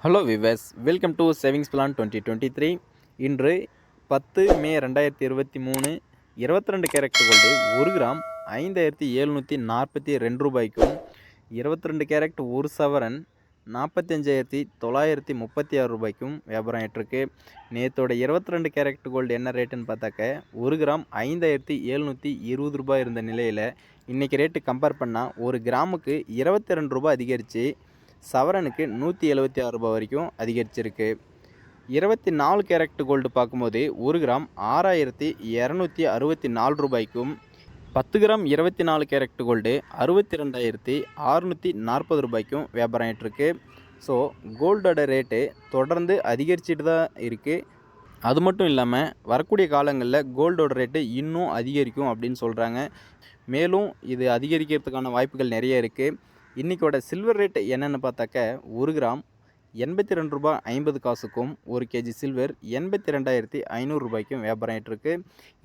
Hello viewers, welcome to savings plan 2023. இன்று 10 மே 2023 22 carat gold 1 gram 5742 ரூபாய்க்கும், 22 carrot 1 சவரன் 45,936 ரூபாய்க்கும் வியாபாரம் ஆகிட்டுருக்கு. நேற்றோட 22 கேரட் கோல்டு என்ன ரேட்டுன்னு பார்த்தாக்க 1 கிராம் 5720 ரூபாய் இருந்த நிலையில் இன்றைக்கி ரேட்டு கம்பேர் பண்ணால் 1 கிராமுக்கு 22 ரூபாய் அதிகரித்து சவரனுக்கு 176 ரூபாய் வரைக்கும் அதிகரிச்சிருக்கு. 24 கேரட் கோல்டு பார்க்கும்போது 1 கிராம் 6264 ரூபாய்க்கும், 10 கிராம் 24 கேரட் கோல்டு 62,640 ரூபாய்க்கும் வியாபாரம் ஆகிட்டுருக்கு. ஸோ கோல்டோட ரேட்டு தொடர்ந்து அதிகரிச்சுட்டு தான் இருக்குது. அது மட்டும் இல்லாமல் வரக்கூடிய காலங்களில் கோல்டோட ரேட்டு இன்னும் அதிகரிக்கும் அப்படின்னு சொல்கிறாங்க. மேலும் இது அதிகரிக்கிறதுக்கான வாய்ப்புகள் நிறைய இருக்குது. இன்றைக்கோட சில்வர் ரேட் என்னென்னு பார்த்தாக்க 1 கிராம் 82 ரூபாய் 50 காசுக்கும், 1 கேஜி சில்வர் 82,500 ரூபாய்க்கும் வியாபாரம் ஆகிட்டுருக்கு.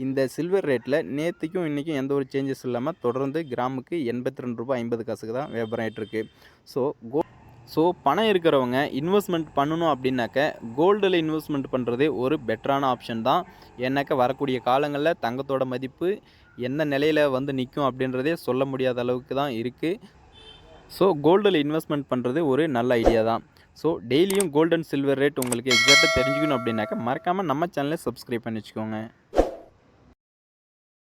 இந்த சில்வர் ரேட்டில் நேற்றுக்கும் இன்றைக்கும் எந்த ஒரு சேஞ்சஸ் இல்லாமல் தொடர்ந்து கிராமுக்கு 82 ரூபாய் 50 காசுக்கு தான் வியாபாரம் ஆகிட்டுருக்கு. ஸோ பணம் இருக்கிறவங்க இன்வெஸ்ட்மெண்ட் பண்ணணும் அப்படின்னாக்க கோல்டில் இன்வெஸ்ட்மெண்ட் பண்ணுறது ஒரு பெட்டரான ஆப்ஷன் தான். ஏன்னாக்க வரக்கூடிய காலங்களில் தங்கத்தோட மதிப்பு எந்த நிலையில் வந்து நிற்கும் அப்படின்றதே சொல்ல முடியாத அளவுக்கு தான் இருக்குது. ஸோ கோல்டில் இன்வெஸ்ட்மெண்ட் பண்ணுறது ஒரு நல்ல ஐடியா தான். ஸோ டெய்லியும் கோல்டு அண்ட் சில்வர் ரேட் உங்களுக்கு எக்ஸாக்டாக தெரிஞ்சுக்கணும் அப்படின்னாக்கா மறக்காமல் நம்ம சேனலை சப்ஸ்கிரைப் பண்ணி வச்சுக்கோங்க.